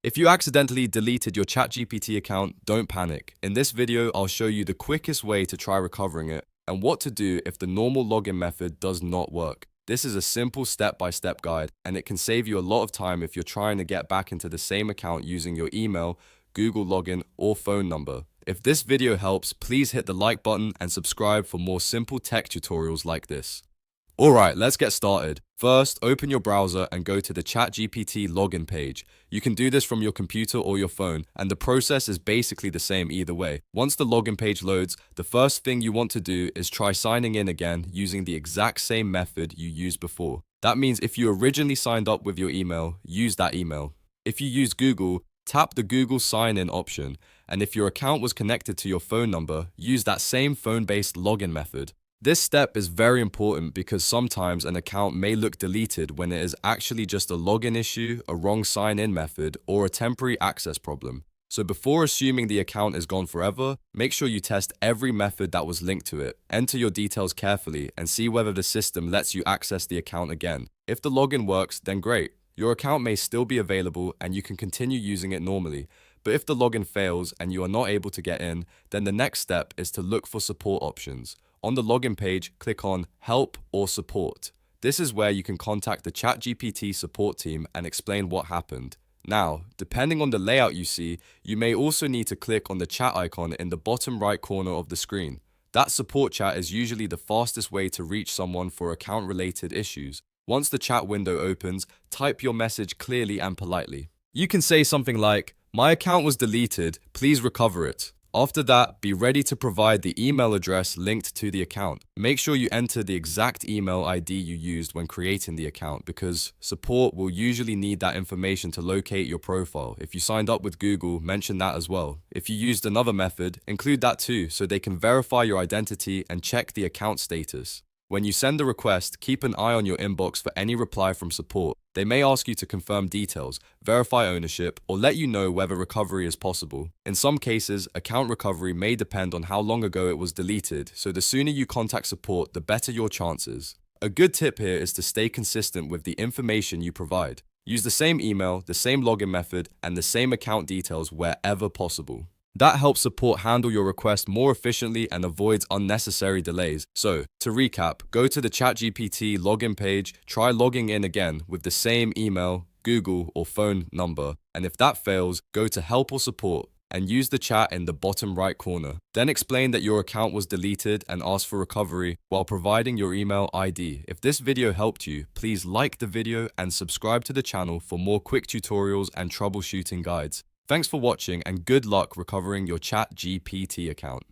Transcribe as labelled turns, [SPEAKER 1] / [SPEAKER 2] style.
[SPEAKER 1] If you accidentally deleted your ChatGPT account, don't panic. In this video, I'll show you the quickest way to try recovering it and what to do if the normal login method does not work. This is a simple step-by-step guide, and it can save you a lot of time if you're trying to get back into the same account using your email, Google login, or phone number. If this video helps, please hit the like button and subscribe for more simple tech tutorials like this. Alright, let's get started. First, open your browser and go to the ChatGPT login page. You can do this from your computer or your phone, and the process is basically the same either way. Once the login page loads, the first thing you want to do is try signing in again using the exact same method you used before. That means if you originally signed up with your email, use that email. If you use Google, tap the Google sign-in option, and if your account was connected to your phone number, use that same phone-based login method. This step is very important because sometimes an account may look deleted when it is actually just a login issue, a wrong sign-in method, or a temporary access problem. So before assuming the account is gone forever, make sure you test every method that was linked to it. Enter your details carefully and see whether the system lets you access the account again. If the login works, then great. Your account may still be available and you can continue using it normally. But if the login fails and you are not able to get in, then the next step is to look for support options. On the login page, click on Help or Support. This is where you can contact the ChatGPT support team and explain what happened. Now, depending on the layout you see, you may also need to click on the chat icon in the bottom right corner of the screen. That support chat is usually the fastest way to reach someone for account-related issues. Once the chat window opens, type your message clearly and politely. You can say something like, "My account was deleted, please recover it." After that, be ready to provide the email address linked to the account. Make sure you enter the exact email ID you used when creating the account because support will usually need that information to locate your profile. If you signed up with Google, mention that as well. If you used another method, include that too so they can verify your identity and check the account status. When you send a request, keep an eye on your inbox for any reply from support. They may ask you to confirm details, verify ownership, or let you know whether recovery is possible. In some cases, account recovery may depend on how long ago it was deleted, so the sooner you contact support, the better your chances. A good tip here is to stay consistent with the information you provide. Use the same email, the same login method, and the same account details wherever possible. That helps support handle your request more efficiently and avoids unnecessary delays. So, to recap, go to the ChatGPT login page, try logging in again with the same email, Google, or phone number, and if that fails, go to Help or Support and use the chat in the bottom right corner. Then explain that your account was deleted and ask for recovery while providing your email ID. If this video helped you, please like the video and subscribe to the channel for more quick tutorials and troubleshooting guides. Thanks for watching and good luck recovering your ChatGPT account.